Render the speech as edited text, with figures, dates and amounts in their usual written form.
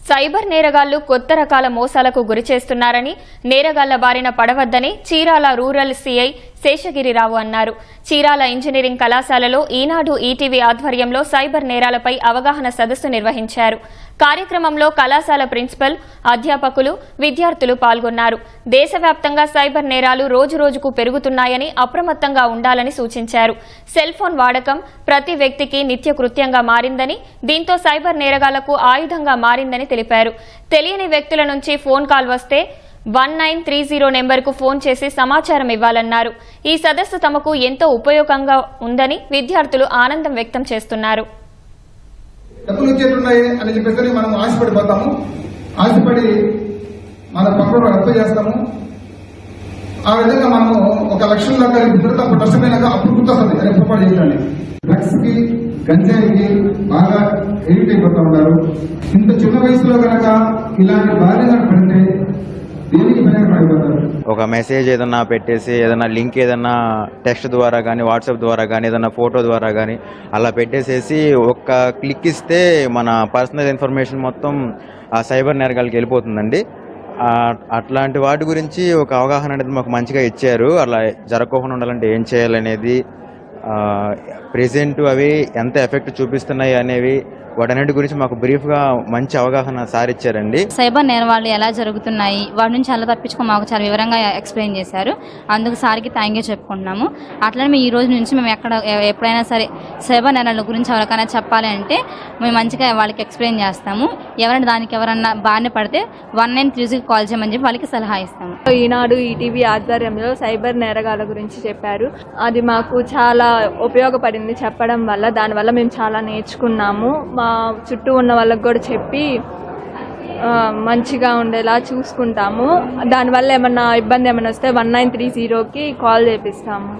Cyber నేరగాళ్లు కొత్త రకాల మోసాలకు గురిచేస్తున్నారని, నేరగాళ్ల బారిన పడవద్దని చీరాల రూరల్ సీఐ శేషగిరిరావు అన్నారు. చీరాల ఇంజనీరింగ్ కళాశాలలో ఈనాడు ఈటీవీ ఆధ్వర్యంలో సైబర్ నేరాలపై అవగాహన సదస్సు నిర్వహించారు. కార్యక్రమంలో కళాశాల ప్రిన్సిపల్, అధ్యాపకులు, విద్యార్థులు పాల్గొన్నారు. దేశవ్యాప్తంగా సైబర్ నేరాలు రోజురోజుకు పెరుగుతున్నాయని, అప్రమత్తంగా ఉండాలని సూచించారు. సెల్ ఫోన్ వాడకం ప్రతి వ్యక్తికి నిత్యకృత్యంగా మారిందని, దీంతో సైబర్ నేరగాళ్లకు ఆయుధంగా మారిందని తెలిపారు. తెలియని వ్యక్తుల నుంచి ఫోన్ కాల్ వస్తే 1930 నెంబర్కు ఫోన్ చేసి సమాచారం ఇవ్వాలన్నారు. ఈ సదస్సు తమకు ఎంతో ఉపయోగంగా ఉందని విద్యార్థులు ఆనందం వ్యక్తం చేస్తున్నారు. డబ్బులు వచ్చేట్టున్నాయి అని చెప్పేసి మనం ఆశపడిపోతాము. ఆశపడి మన పక్కన అప్పు చేస్తాము. ఆ విధంగా మనము 1 లక్షల దాకా అప్పుడు నష్టపోయినాక అప్పుడు గుర్తొస్తుంది అని పొరపాటు చేయాలి. డ్రగ్స్ కి, గంజాయికి బాగా ఎడిట్ అయిపోతా ఉన్నారు. ఇంత చిన్న వయసులో కనుక ఇలాంటి బాధ్యత పడితే ఒక మెసేజ్ ఏదన్నా పెట్టేసి, ఏదన్నా లింక్ ఏదన్నా టెక్స్ట్ ద్వారా కానీ, వాట్సాప్ ద్వారా కానీ, ఏదన్నా ఫోటో ద్వారా కానీ అలా పెట్టేసేసి ఒక్క క్లిక్ ఇస్తే మన పర్సనల్ ఇన్ఫర్మేషన్ మొత్తం ఆ సైబర్ నేరగాళ్ళకి వెళ్ళిపోతుందండి. అట్లాంటి వాటి గురించి ఒక అవగాహన అనేది మాకు మంచిగా ఇచ్చారు. అలా జరగకుండా ఉండాలంటే ఏం చేయాలనేది, ప్రెజెంట్ అవి ఎంత ఎఫెక్ట్ చూపిస్తున్నాయి అనేవి, వాటన్నిటి గురించి మాకు బ్రీఫ్గా మంచి అవగాహన సార్ ఇచ్చారండి. సైబర్ నేరాలు ఎలా జరుగుతున్నాయి, వాటి నుంచి ఎలా తప్పించుకో మాకు చాలా వివరంగా ఎక్స్ప్లెయిన్ చేశారు. అందుకు సార్కి థ్యాంక్ యూ చెప్పుకుంటున్నాము. అట్లనే మేము ఈ రోజు నుంచి మేము ఎప్పుడైనా సరే సైబర్ నేరాల గురించి ఎవరికైనా చెప్పాలి అంటే మేము మంచిగా వాళ్ళకి ఎక్స్ప్లెయిన్ చేస్తాము. ఎవరన్నా బారిన పడితే 1930 కాల్ చేయమని చెప్పి వాళ్ళకి సలహా ఇస్తాము. ఈనాడు ఈటీవీ ఆధ్వర్యంలో సైబర్ నేరగాల గురించి చెప్పారు. అది మాకు చాలా ఉపయోగపడింది చెప్పడం వల్ల. దానివల్ల మేము చాలా నేర్చుకున్నాము. మా చుట్టూ ఉన్న వాళ్ళకి కూడా చెప్పి మంచిగా ఉండేలా చూసుకుంటాము. దానివల్ల ఏమన్నా ఇబ్బంది ఏమైనా వస్తే 1930కి కాల్ చేపిస్తాము.